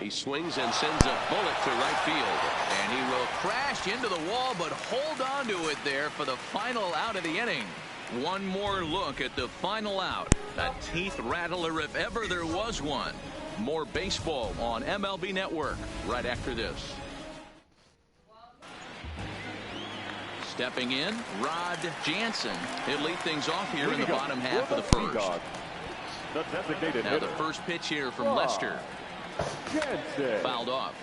He swings and sends a bullet to right field. And he will crash into the wall, but hold on to it there for the final out of the inning. One more look at the final out. A teeth rattler if ever there was one. More baseball on MLB Network right after this. Stepping in, Rod Jansen. He'll lead things off here in the bottom half of the first. Now the first pitch here from Lester. Fouled off.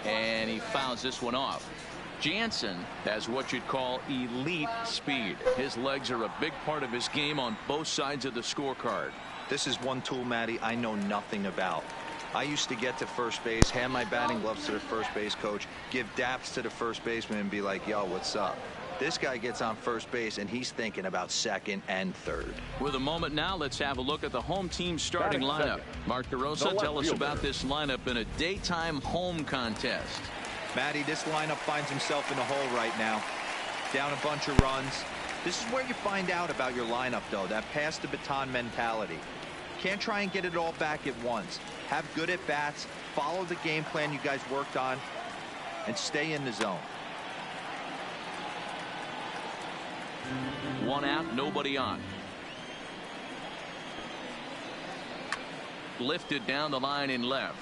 And he fouls this one off. Jansen has what you'd call elite speed. His legs are a big part of his game on both sides of the scorecard. This is one tool, Matty, I know nothing about. I used to get to first base, hand my batting gloves to the first base coach, give daps to the first baseman and be like, yo, what's up? This guy gets on first base and he's thinking about second and third. With a moment now, let's have a look at the home team starting lineup. Mark DeRosa, tell us about this lineup in a daytime home contest. Matty, this lineup finds himself in a hole right now. Down a bunch of runs. This is where you find out about your lineup, though, that pass the baton mentality. Can't try and get it all back at once. Have good at bats, follow the game plan you guys worked on, and stay in the zone. One out, nobody on. Lifted down the line in left.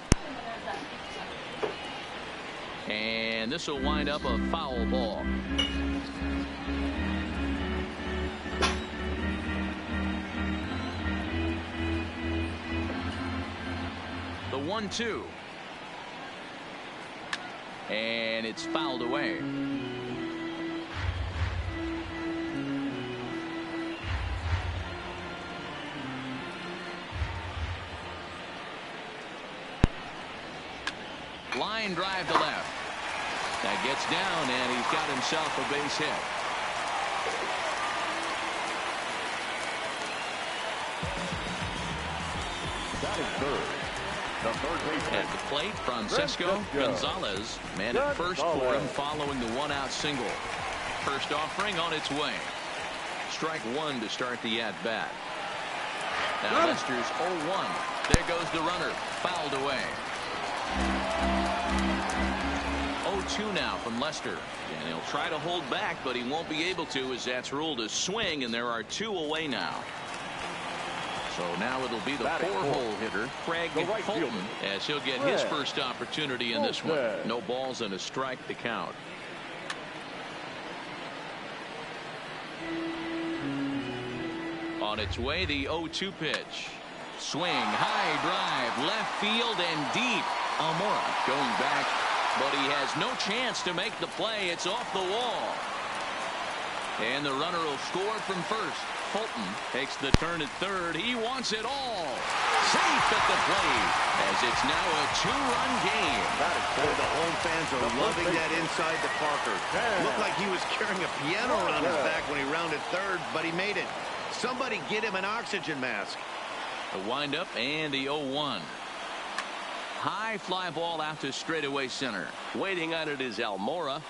And this will wind up a foul ball. The 1-2. And it's fouled away. Line drive to left. That gets down, and he's got himself a base hit. That is third. The third baseman. At the plate, Francisco Gonzalez. Man at first for him following the one-out single. First offering on its way. Strike one to start the at-bat. Now Lester's 0-1. There goes the runner. Fouled away. 0-2 now from Lester. And he'll try to hold back, but he won't be able to, as that's ruled a swing, and there are two away now. So now it'll be the four-hole hitter, Craig Fulton, as he'll get his first opportunity in this one. No balls and a strike to count. On its way, the 0-2 pitch. Swing, high drive, left field and deep. Almora going back, but he has no chance to make the play. It's off the wall. And the runner will score from first. Fulton takes the turn at third. He wants it all. Safe at the plate, as it's now a two-run game. The home fans are loving that inside the Parker. Looked like he was carrying a piano around his back when he rounded third, but he made it. Somebody get him an oxygen mask. The windup and the 0-1. High fly ball out to straightaway center. Waiting on it is Almora.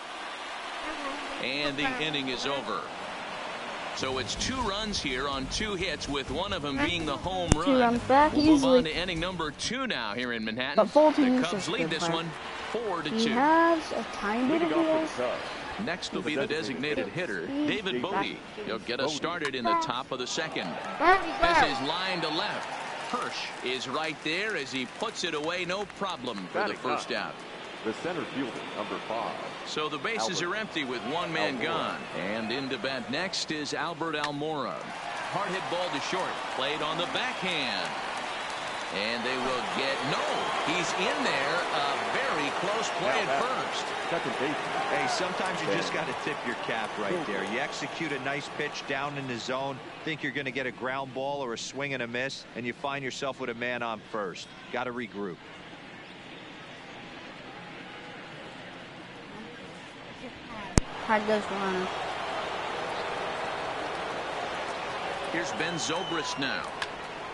And the inning is over. So it's 2 runs here on 2 hits, with one of them being the home run. 2 runs back we'll easily. move on to inning number 2 now here in Manhattan. But Fulton the Cubs lead this one 4-2. He has a tiny bit of wheels. Next will be the designated hitter, David Bodie. He'll get us started in the top of the second. This is line to left. Hirsch is right there as he puts it away, no problem for the first out. The center fielder, number 5. So the bases are empty with one man gone. And in to bat next is Albert Almora. Hard hit ball to short. Played on the backhand. And they will get he's in there. A very close play at first. Second base. Hey, sometimes you just got to tip your cap right there. You execute a nice pitch down in the zone, think you're going to get a ground ball or a swing and a miss, and you find yourself with a man on first. Got to regroup. Hard goes one. Here's Ben Zobrist now.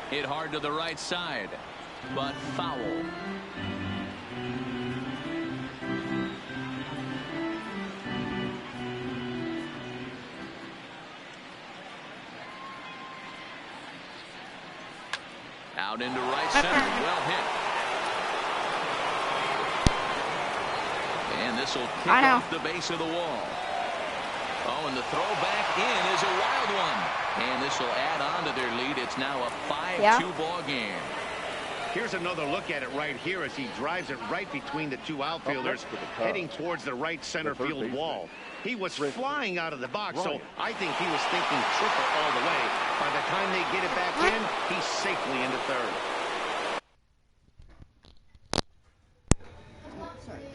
Hit hard to the right side, but foul. Out into right center. Well hit. And this will kick off the base of the wall. Oh, and the throw back in is a wild one. And this will add on to their lead. It's now a 5-2 ball game. Here's another look at it right here as he drives it right between the two outfielders, heading towards the right center field wall. He was flying out of the box, so I think he was thinking triple all the way. By the time they get it back in, he's safely into third. Sorry, guys.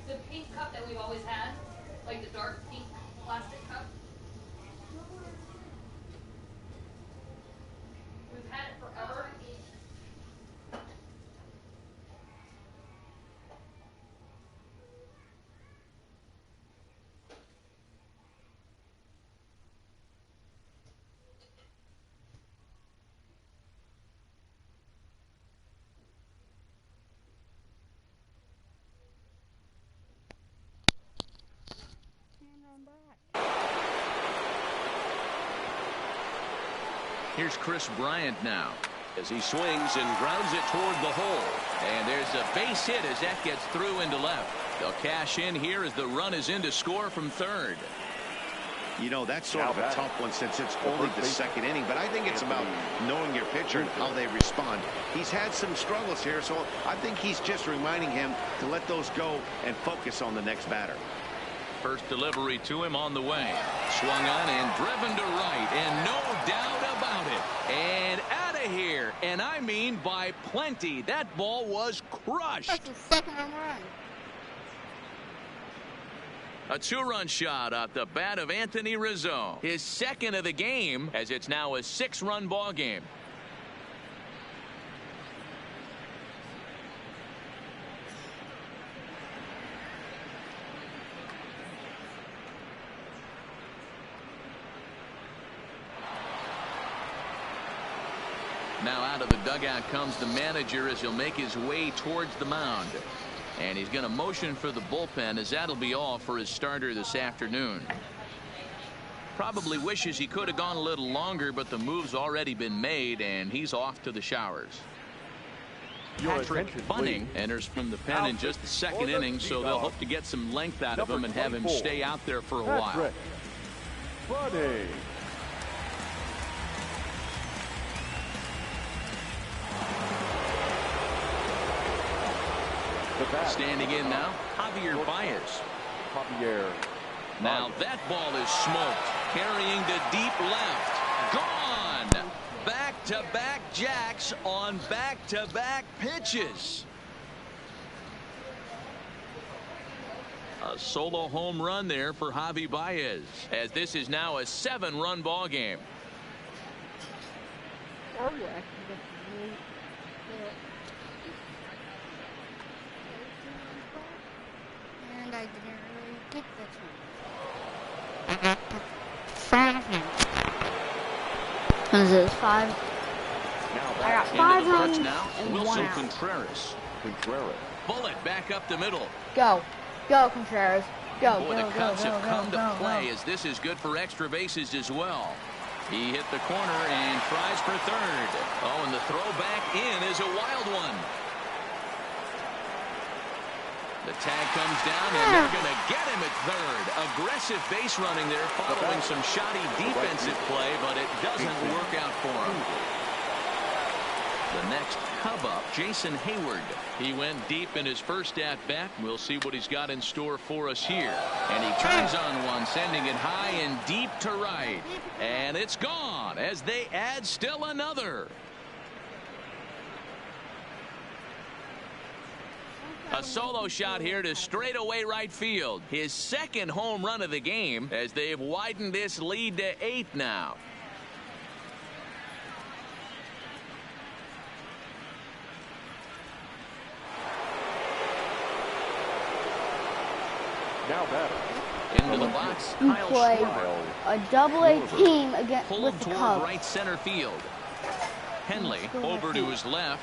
The pink cup that we've always had, like the dark pink plastic cup. We've had it forever. Here's Chris Bryant now. As he swings and grounds it toward the hole. And there's a base hit as that gets through into left. They'll cash in here as the run is in to score from third. You know, that's sort of a tough one since it's only the second inning, but I think it's about knowing your pitcher and how they respond. He's had some struggles here, so I think he's just reminding him to let those go and focus on the next batter. First delivery to him on the way. Swung on and driven to right, and no doubt about it. And out of here, and I mean by plenty. That ball was crushed. That's the second home run. A two-run shot off the bat of Anthony Rizzo. His second of the game, as it's now a 6-run ball game. Now out of the dugout comes the manager as he'll make his way towards the mound. And he's going to motion for the bullpen, as that'll be all for his starter this afternoon. Probably wishes he could have gone a little longer, but the move's already been made, and he's off to the showers. Patrick Bunning enters from the pen in just the second inning, so they'll hope to get some length out of him and have him stay out there for a while. Bunning. Standing in now, Javier Baez. Now that ball is smoked, carrying to deep left. Gone! Back-to-back jacks on back-to-back pitches. A solo home run there for Javi Baez, as this is now a 7-run ball game. Oh, yeah. And I didn't really get this one. 5. Is it 5? I got 5 runs and 1 Wilson out. Contreras. Bullet back up the middle. Go. Go, Contreras. Go, Boy, the go, Cubs go, have go, come go, to go, play, go. as this is good for extra bases as well. He hit the corner and tries for third. Oh, and the throw back in is a wild one. The tag comes down, and they're going to get him at third. Aggressive base running there following some shoddy defensive play, but it doesn't work out for him. The next Cub up, Jason Hayward. He went deep in his first at-bat. We'll see what he's got in store for us here. And he turns on one, sending it high and deep to right. And it's gone as they add still another. A solo shot here to straightaway right field. His second home run of the game as they've widened this lead to 8 now. Now batter. Into the box, You Kyle play Schwarber. a double-A team against Pulled with the toward Cubs. right center field. Henley over to his left.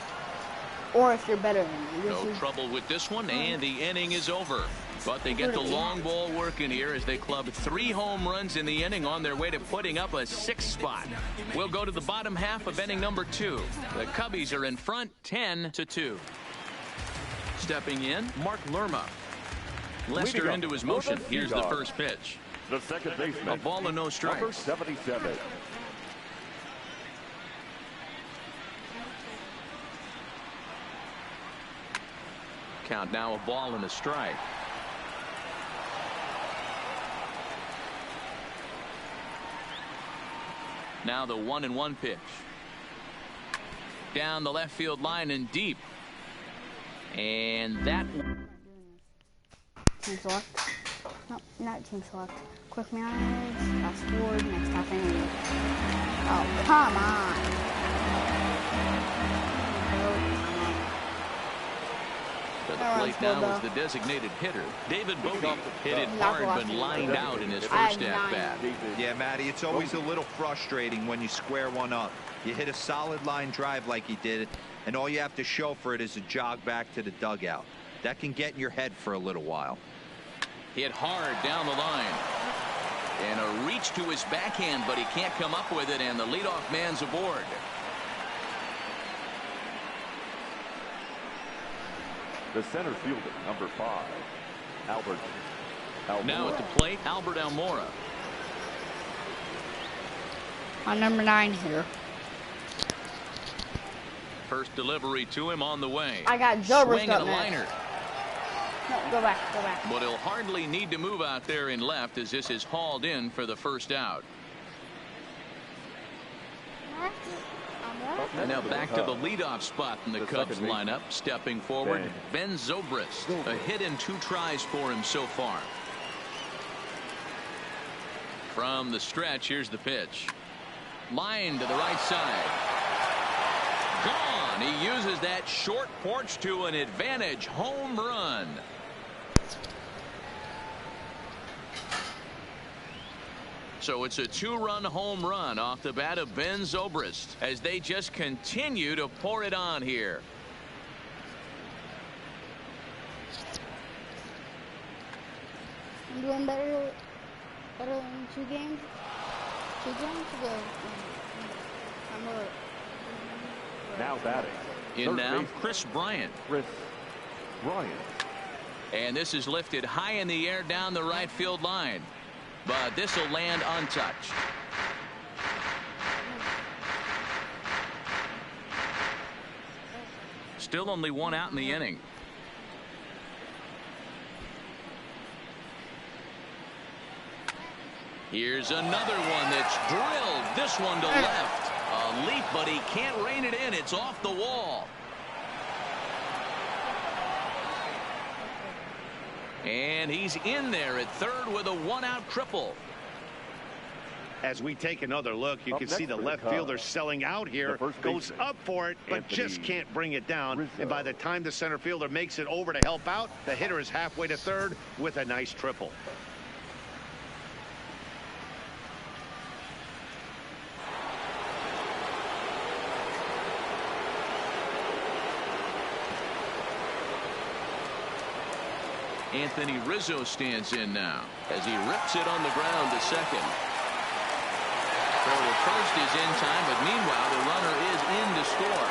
Or if you're better than me. No trouble with this one, and the inning is over. But they get the long ball working here as they club 3 home runs in the inning on their way to putting up a 6th spot. We'll go to the bottom half of inning number 2. The Cubbies are in front 10-2. Stepping in, Mark Lerma. Lester into his motion. Here's the first pitch. The second baseman. A ball and no strikes. Number 77. Count now a ball and a strike. Now the 1-1 pitch. Down the left field line and deep. And that. Team select. Nope, not team select. Quick manage. Fast forward. Next topping. Oh, come on. To the plate now is the designated hitter, David Bodie. Hit it hard but lined out in his first at-bat. Yeah, Matty, it's always a little frustrating when you square one up. You hit a solid line drive like he did, and all you have to show for it is a jog back to the dugout. That can get in your head for a little while. Hit hard down the line. And a reach to his backhand, but he can't come up with it, and the leadoff man's aboard. The center fielder, number 5, Albert Almora. Now at the plate, Albert Almora. On number 9 here. First delivery to him on the way. I got Zobrist Swing up and a next. liner. No, go back, go back. But he'll hardly need to move out there in left as this is hauled in for the first out. And now back to the leadoff spot in the Cubs lineup. Stepping forward, Ben Zobrist. A hit in 2 tries for him so far. From the stretch, here's the pitch. Line to the right side. Gone. He uses that short porch to an advantage home run. So it's a 2-run home run off the bat of Ben Zobrist as they just continue to pour it on here. I'm doing better than 2 games. 2 games ago. Now batting. In now, Chris Bryant. Chris Bryant. And this is lifted high in the air down the right field line. But this will land untouched. Still only 1 out in the inning. Here's another one that's drilled. This one to left. A leap, but he can't rein it in. It's off the wall. And he's in there at third with a 1-out triple. As we take another look, you can see the left fielder selling out here. Goes up for it, but just can't bring it down. And by the time the center fielder makes it over to help out, the hitter is halfway to third with a nice triple. Anthony Rizzo stands in now as he rips it on the ground to second. Throw to first is in time, but meanwhile the runner is in to score.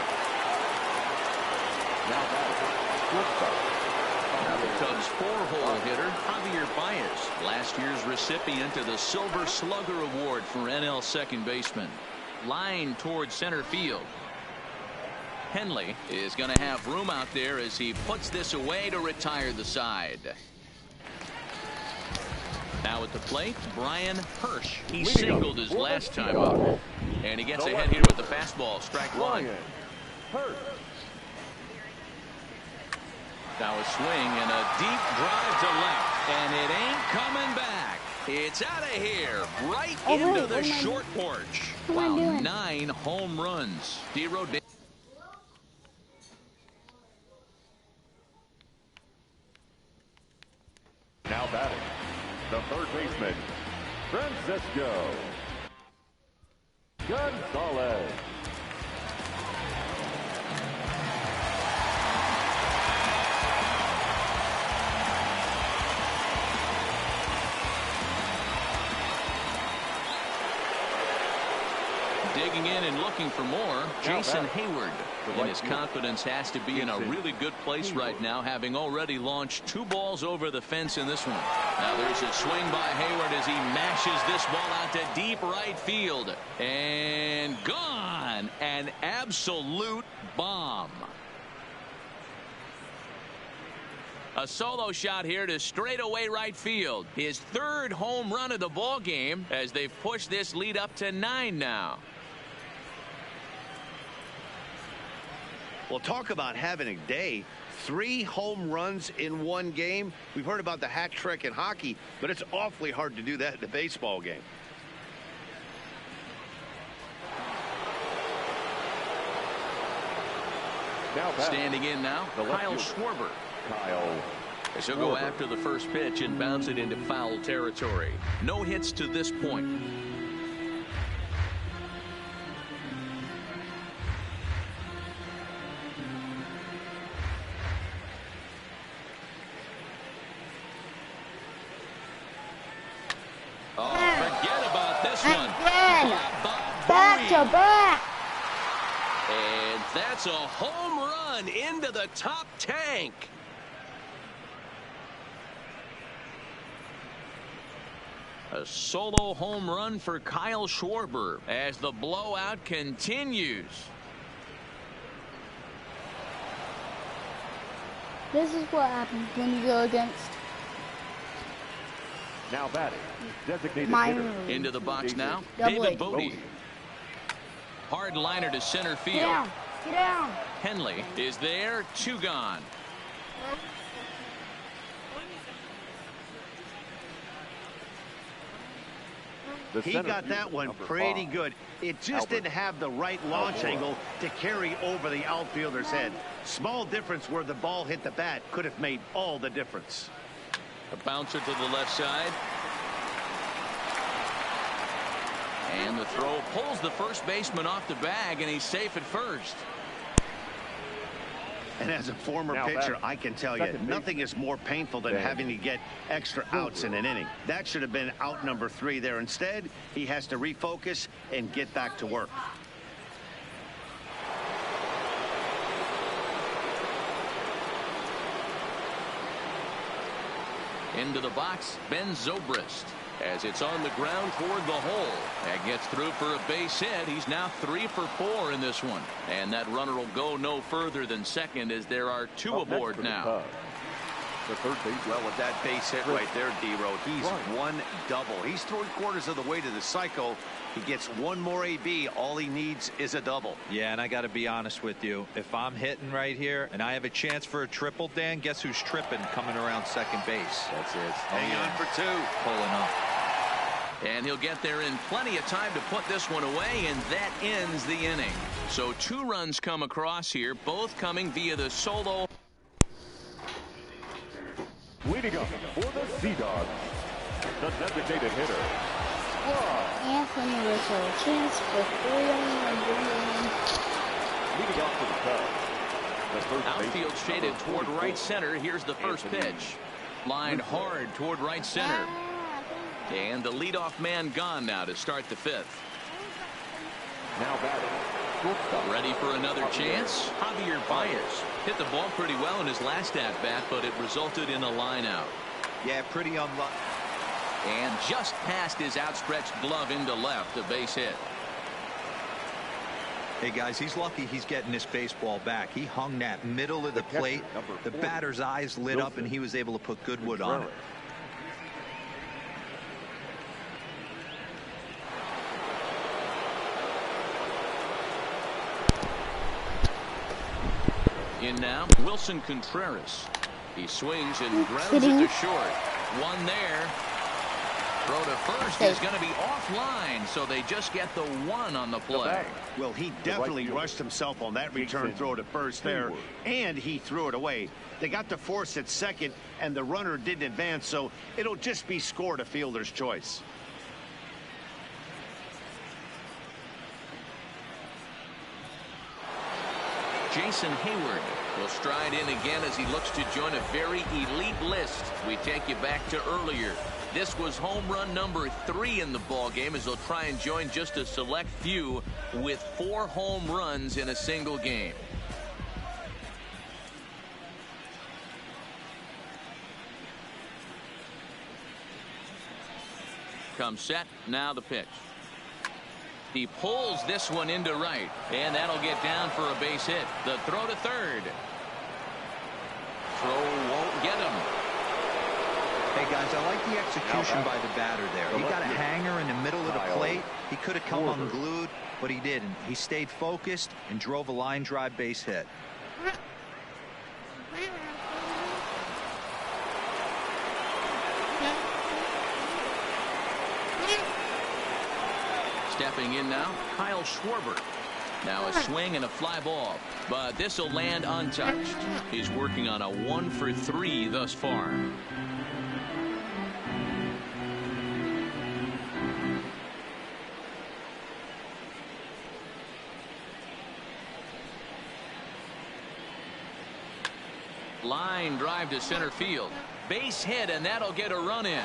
Now the Cubs' 4-hole hitter, Javier Baez, last year's recipient of the Silver Slugger Award for NL second baseman. Line towards center field. Henley is going to have room out there as he puts this away to retire the side. Now at the plate, Brian Hirsch. He singled his last time up. And he gets ahead here with the fastball. Strike one. Now a swing and a deep drive to left. And it ain't coming back. It's out of here. Right into the short porch. Wow, 9 home runs. D-Road. Now batting, the third baseman, Francisco Gonzalez. Digging in and looking for more, Jason Hayward. And his confidence has to be in a really good place right now, having already launched 2 balls over the fence in this one. Now there's a swing by Hayward as he mashes this ball out to deep right field. And gone. An absolute bomb. A solo shot here to straightaway right field. His 3rd home run of the ball game as they've pushed this lead up to 9 now. Well, talk about having a day. 3 home runs in 1 game. We've heard about the hat trick in hockey, but it's awfully hard to do that in a baseball game. Standing in now, Kyle Schwarber. As he'll go after the first pitch and bounce it into foul territory. No hits to this point. Oh, forget about this one. Back to back. And that's a home run into the top tank. A solo home run for Kyle Schwarber as the blowout continues. This is what happens when you go against Now batting, designated minor hitter. league. Into the box now, Double David A. Bodie. Hard liner to center Get field. down. Get down. Henley is there, 2 gone. He got that one pretty good. It just didn't have the right launch angle to carry over the outfielder's head. Small difference where the ball hit the bat could have made all the difference. A bouncer to the left side. And the throw pulls the first baseman off the bag, and he's safe at first. And as a former pitcher, I can tell you, nothing is more painful than having to get extra outs in an inning. That should have been out number 3 there. Instead, he has to refocus and get back to work. Into the box, Ben Zobrist. As it's on the ground toward the hole. That gets through for a base hit. He's now 3 for 4 in this one. And that runner will go no further than second as there are 2 aboard now. The third base. Well, with that base hit right there, D-Road, he's 1 double. He's 3/4 of the way to the cycle. He gets 1 more AB. All he needs is a double. Yeah, and I got to be honest with you. If I'm hitting right here and I have a chance for a triple, Dan, guess who's tripping coming around second base? That's it. Hang on for 2. Pulling up. And he'll get there in plenty of time to put this one away, and that ends the inning. So 2 runs come across here, both coming via the solo. Leading up for the Sea Dogs, the designated hitter, Anthony Rizzo, chance for 3 on leading off for the Cubs. The first Outfield baseman, shaded number toward 44, right center. Here's the first pitch. Lined hard toward right center. And the leadoff man gone now to start the 5th. Now batting, shortstop. Ready for another chance? Javier Baez hit the ball pretty well in his last at-bat, but it resulted in a line out. Yeah, pretty unlucky. And just past his outstretched glove into left, a base hit. Hey, guys, he's lucky he's getting this baseball back. He hung that middle of the plate. The batter's eyes lit up, and he was able to put good wood on it. In now, Wilson Contreras. He swings and grounds it to short. One there. Throw to first is going to be offline, so they just get the one on the play. Well, he definitely rushed himself on that return throw to first there, and he threw it away. They got to force at second, and the runner didn't advance, so it'll just be scored a fielder's choice. Jason Hayward will stride in again as he looks to join a very elite list. We take you back to earlier. This was home run number 3 in the ball game, as they'll try and join just a select few with 4 home runs in a single game. Comes set, now the pitch. He pulls this one into right, and that'll get down for a base hit. The throw to third. Throw won't get him. Hey, guys, I like the execution by the batter there. He got a hanger in the middle of the plate. He could have come unglued, but he didn't. He stayed focused and drove a line drive base hit. Stepping in now, Kyle Schwarber. Now a swing and a fly ball, but this will land untouched. He's working on a 1 for 3 thus far. Line drive to center field. Base hit, and that'll get a run in.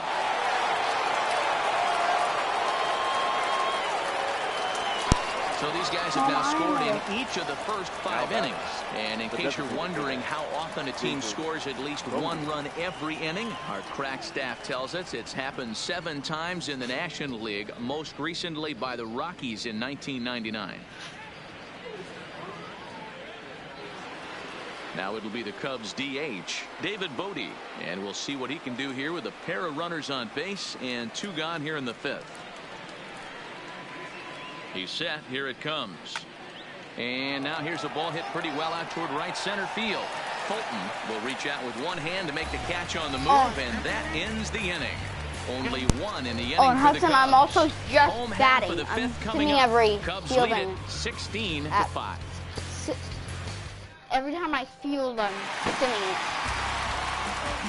So these guys have now scored in each of the first 5 innings. And in case you're wondering how often a team scores at least 1 run every inning, our crack staff tells us it's happened 7 times in the National League, most recently by the Rockies in 1999. Now it'll be the Cubs DH, David Bodie, and we'll see what he can do here with a pair of runners on base and 2 gone here in the 5th. He's set. Here it comes. And now here's a ball hit pretty well out toward right center field. Fulton will reach out with one hand to make the catch on the move, and that ends the inning. Only 1 in the inning for Hudson, the Cubs. I'm also just Home half batting. of the 5th I'm coming sitting up. every Cubs field lead it 16-5. Every time I field, I'm sitting it.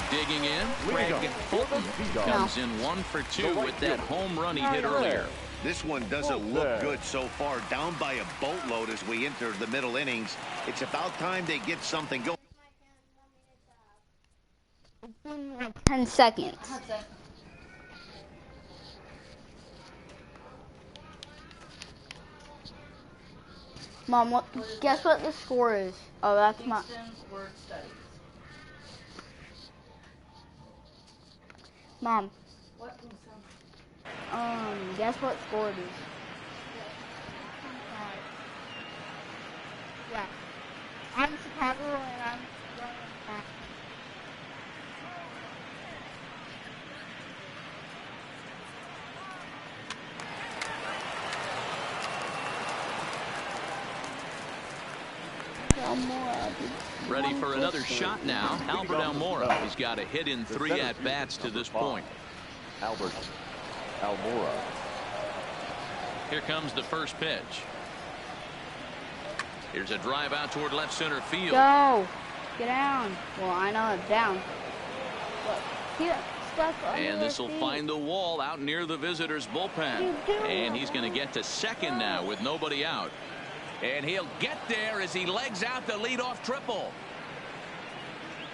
Digging in, Craig Fulton comes in 1 for 2 with that home run he hit earlier. This one doesn't look good so far. Down by a boatload as we enter the middle innings. It's about time they get something going. 10 seconds. Mom, guess what the score is? Oh, that's my... Mom. What? Guess what score it is? Yeah. I'm Chicago and I'm running back. Ready for another shot now. Albert Almora. He's got a hit in 3 at-bats to this point. Albert Almora. Here comes the first pitch. Here's a drive out toward left center field. Go. Get down. Well, I know it's down. And this will find the wall out near the visitors' bullpen. And he's going to get to second now with nobody out. And he'll get there as he legs out the leadoff triple.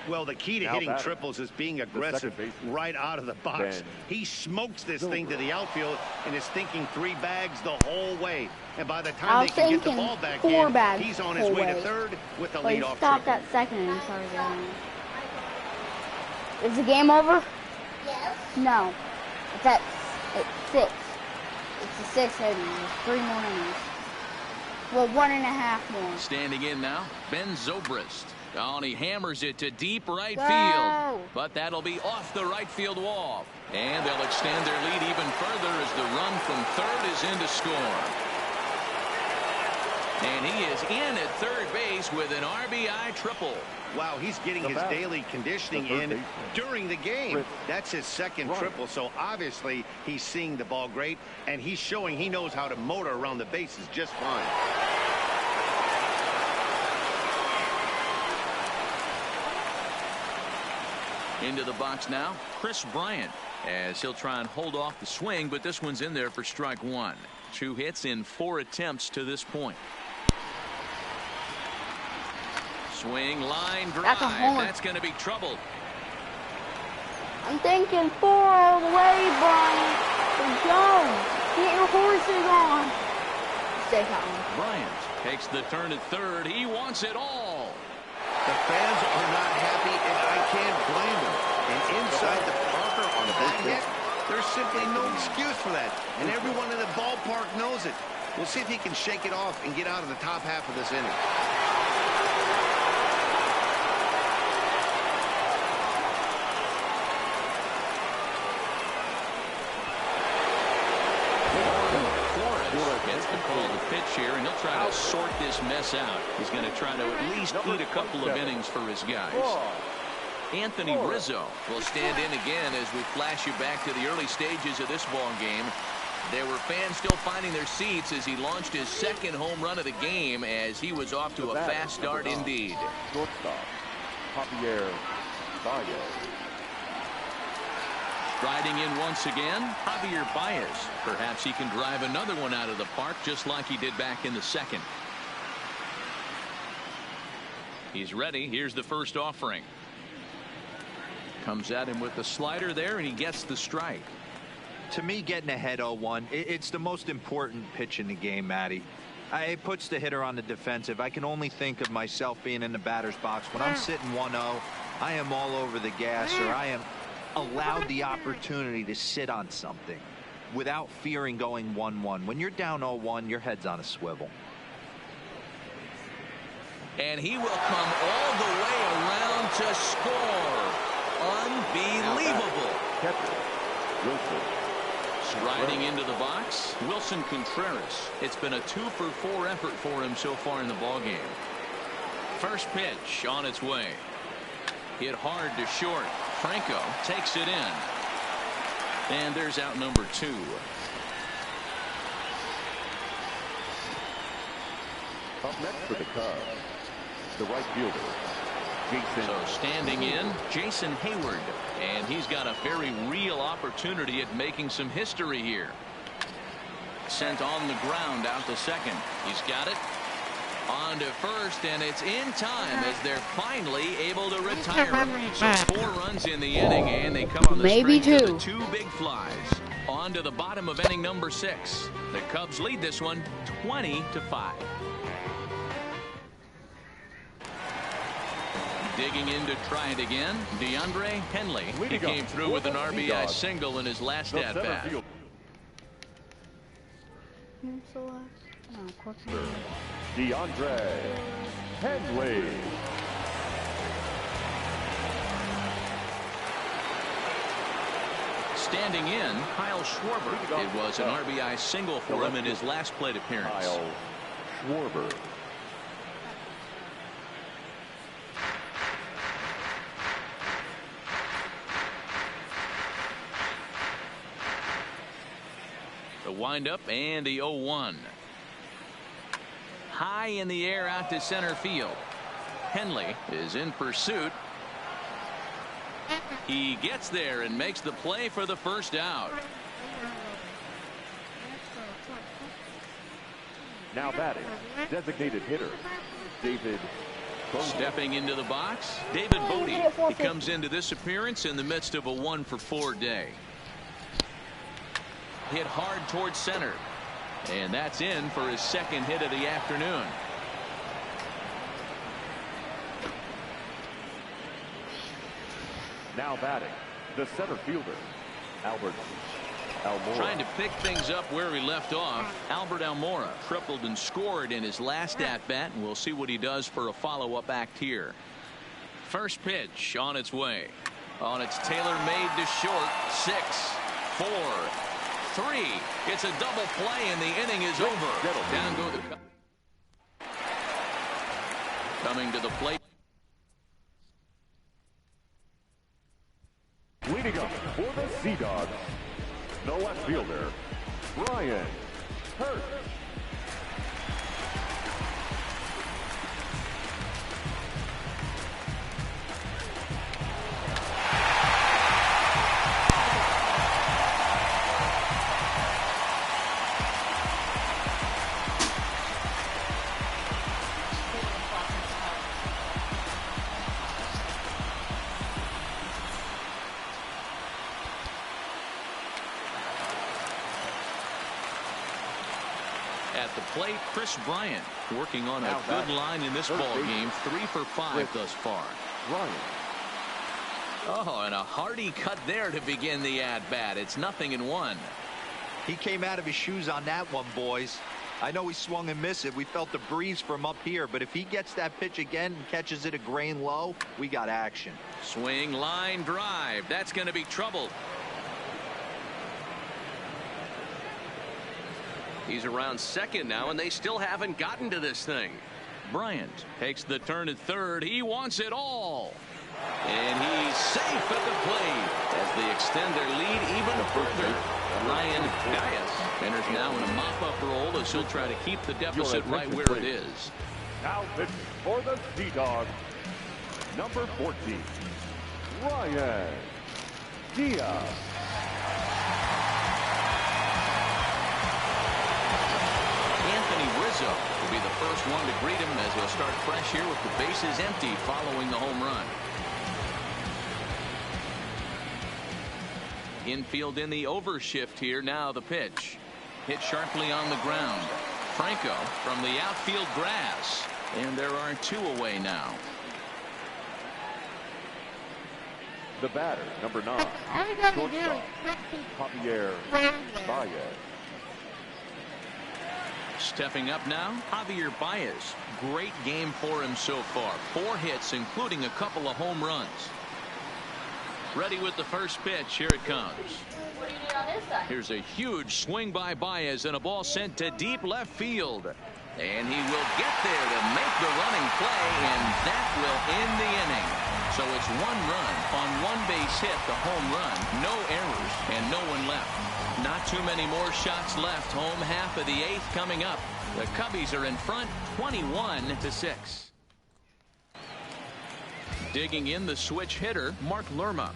Well, the key to hitting triples is being aggressive right out of the box. He smokes this thing to the outfield and is thinking 3 bags the whole way. And by the time they can get the ball back in, he's on his way to third with the leadoff triple. Stop that second and started going. Is the game over? Yes. No. It's at 6. It's the 6th inning. There's 3 more innings. Well, 1.5 more. Standing in now, Ben Zobrist. Oh, and he hammers it to deep right Go. field. But that'll be off the right field wall. And they'll extend their lead even further as the run from third is in to score. And he is in at third base with an RBI triple. Wow, he's getting his daily conditioning in during the game. That's his second triple, so obviously he's seeing the ball great, and he's showing he knows how to motor around the bases just fine. Into the box now, Chris Bryant, as he'll try and hold off the swing, but this one's in there for strike one. 2 hits in 4 attempts to this point. Swing, line drive. That's going to be trouble. I'm thinking 4 all the way, Brian. Let's go. Get your horses on. Stay calm. Bryant takes the turn at third. He wants it all. The fans are not happy, and I can't blame them. And inside the Parker on that hit, there's simply no excuse for that. And everyone in the ballpark knows it. We'll see if he can shake it off and get out of the top half of this inning. Gets the call to pitch here, and he'll try to sort this mess out. He's going to try to at least eat a couple of innings for his guys. Anthony Rizzo will stand in again as we flash you back to the early stages of this ball game. There were fans still finding their seats as he launched his second home run of the game, as he was off to a fast start indeed. Shortstop, Javier Baez. Striding in once again, Javier Baez. Perhaps he can drive another one out of the park just like he did back in the second. He's ready. Here's the first offering. Comes at him with the slider there, and he gets the strike. To me, getting ahead 0-1, it's the most important pitch in the game, Matty. It puts the hitter on the defensive. I can only think of myself being in the batter's box. When I'm sitting 1-0, I am all over the gas, or I am allowed the opportunity to sit on something without fearing going 1-1. When you're down 0-1, your head's on a swivel. And he will come all the way around to score. Unbelievable. Catcher, Wilson. Striding into the box, Wilson Contreras. It's been a 2-for-4 effort for him so far in the ballgame. First pitch on its way. Hit hard to short. Franco takes it in. And there's out number 2. Up next for the Cubs, the right fielder, Jason. So standing in, Jason Hayward. And he's got a very real opportunity at making some history here. Sent on the ground out to second. He's got it. On to first, and it's in time as they're finally able to retire him. So 4 runs in the inning, and they come on the Maybe strength of 2. the 2 big flies. On to the bottom of inning number 6. The Cubs lead this one 20-5. Digging in to try it again, DeAndre Henley. He came through with an RBI single in his last at-bat. DeAndre Henley. Standing in, Kyle Schwarber. It was an RBI single for him in his last plate appearance. Kyle Schwarber. The windup and the 0-1. High in the air out to center field. Henley is in pursuit. He gets there and makes the play for the first out. Now batting, designated hitter, David Bodie. Stepping into the box, David Bodie. He comes into this appearance in the midst of a 1-for-4 day. Hit hard towards center. And that's in for his second hit of the afternoon. Now batting, the center fielder, Albert Trying to pick things up where he left off. Albert Almora tripled and scored in his last at-bat, and we'll see what he does for a follow-up act here. First pitch on its way. On its tailor-made to short. 6, 4, 3. It's a double play, and the inning is over. Down go the coming to the plate. Leading up for the Sea Dogs, the left fielder, Brian Hurt. At the plate, Chris Bryant working on a good line in this ball game. 3 for 5 thus far. Oh, and a hearty cut there to begin the at-bat. It's 0-1. He came out of his shoes on that one, boys. I know he swung and missed it. We felt the breeze from up here, but if he gets that pitch again and catches it a grain low, we got action. Swing, line, drive. That's going to be trouble. He's around second now, and they still haven't gotten to this thing. Bryant takes the turn at third. He wants it all. And he's safe at the plate as they extend their lead even further. Ryan Dias enters now in a mop-up role as he'll try to keep the deficit right where it is. Now pitching for the Sea Dogs, number 14, Ryan Diaz. Rizzo will be the first one to greet him as he'll start fresh here with the bases empty following the home run. Infield in the overshift here. Now the pitch. Hit sharply on the ground. Franco from the outfield grass. And there are 2 away now. The batter, number 9, shortstop, Javier Baez. Stepping up now, Javier Baez. Great game for him so far. 4 hits, including a couple of home runs. Ready with the first pitch. Here it comes. What do you need on this side? Here's a huge swing by Baez and a ball sent to deep left field. And he will get there to make the running play, and that will end the inning. So it's 1 run on 1 base hit, the home run. No errors and no one left. Not too many more shots left. Home half of the 8th coming up. The Cubbies are in front 21-6. Digging in the switch hitter, Mark Lerma.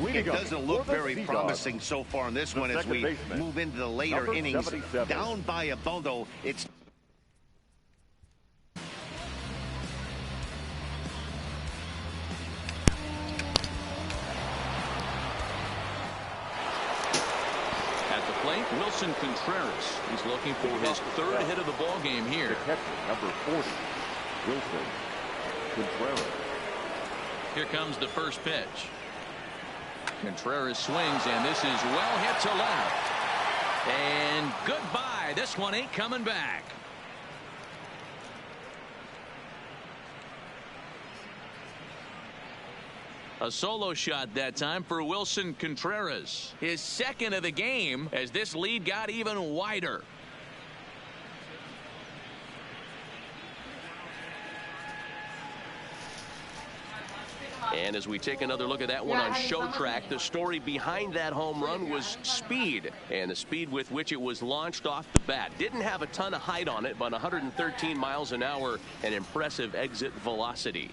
It doesn't look very promising so far in this one as we move into the later innings. Down by a bundle. It's Wilson Contreras. He's looking for his 3rd hit of the ball game here. The catcher, number 40, Wilson Contreras. Here comes the first pitch. Contreras swings, and this is well hit to left. And goodbye. This one ain't coming back. A solo shot that time for Wilson Contreras. His 2nd of the game as this lead got even wider. And as we take another look at that one on Show Track, the story behind that home run was speed, and the speed with which it was launched off the bat. Didn't have a ton of height on it, but 113 miles an hour, an impressive exit velocity.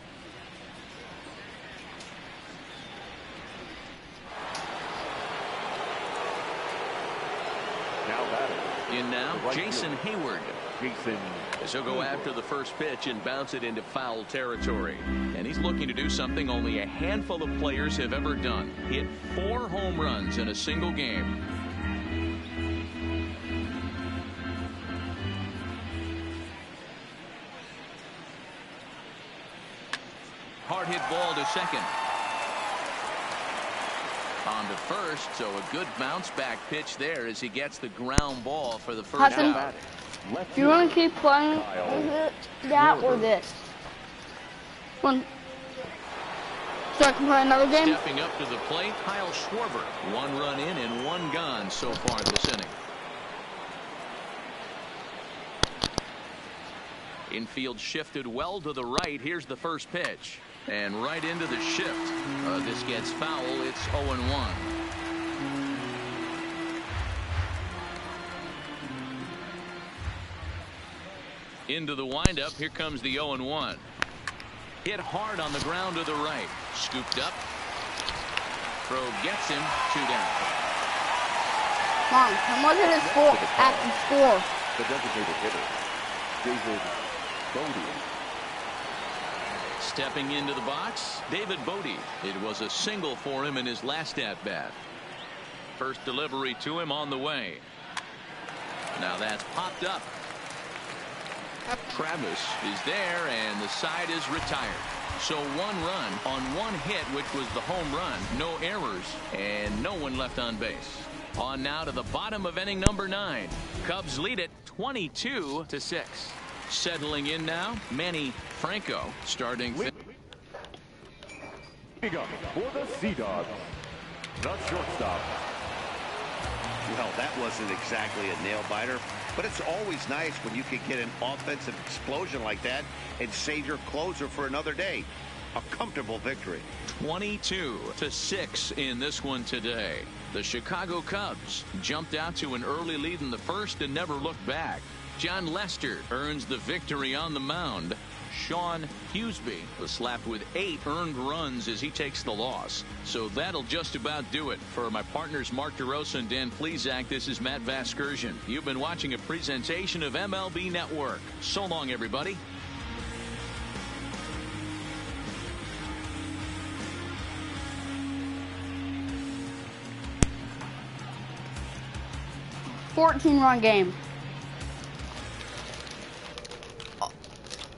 In now, Jason Hayward. As he'll go after the first pitch and bounce it into foul territory. And he's looking to do something only a handful of players have ever done. Hit 4 home runs in a single game. Hard hit ball to second. On to first, so a good bounce back pitch there as he gets the ground ball for the first out. Do you want to keep playing that or this? One. So I can play another game? Stepping up to the plate, Kyle Schwarber. 1 run in and 1 gone so far this inning. Infield shifted well to the right. Here's the first pitch. And right into the shift. This gets foul. It's 0-1. Into the windup. Here comes the 0-1. Hit hard on the ground to the right. Scooped up. Throw gets him. 2 down. Mom, come look at his score. At the score. The designated hitter, David Bodie. Stepping into the box, David Bodie. It was a single for him in his last at-bat. First delivery to him on the way. Now that's popped up. Travis is there, and the side is retired. So 1 run on 1 hit, which was the home run. No errors, and no one left on base. On now to the bottom of inning number 9. Cubs lead it 22-6. Settling in now, Manny Franco starting. Big up for the Sea Dogs, the shortstop. Well, that wasn't exactly a nail-biter, but it's always nice when you can get an offensive explosion like that and save your closer for another day. A comfortable victory. 22-6 in this one today. The Chicago Cubs jumped out to an early lead in the first and never looked back. John Lester earns the victory on the mound. Sean Huseby was slapped with 8 earned runs as he takes the loss. So that'll just about do it. For my partners Mark DeRosa and Dan Plesac, this is Matt Vasgersian. You've been watching a presentation of MLB Network. So long, everybody. $14-run game.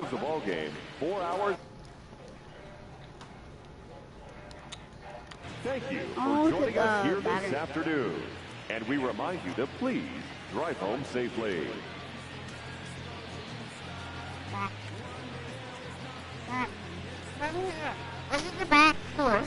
The ball game, 4 hours. Thank you for joining us here this afternoon. And we remind you to please drive home safely. This is the back door.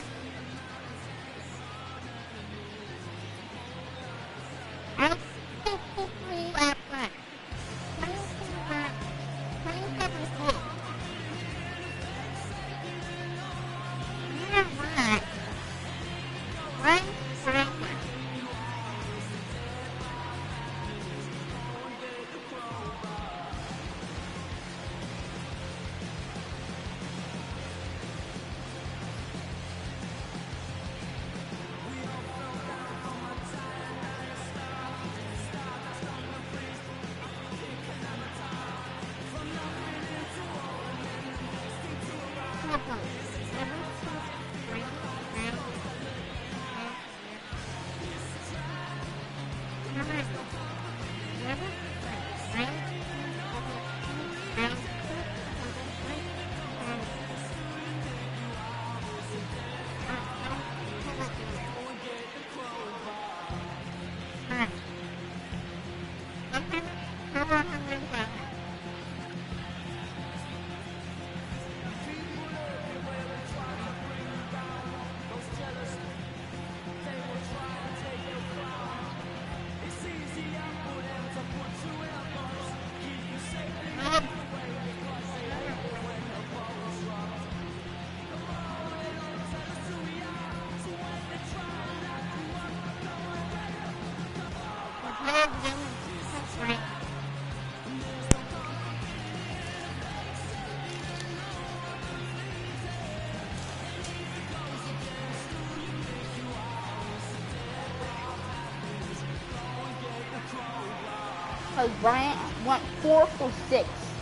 Because Bryant went 4 for 6.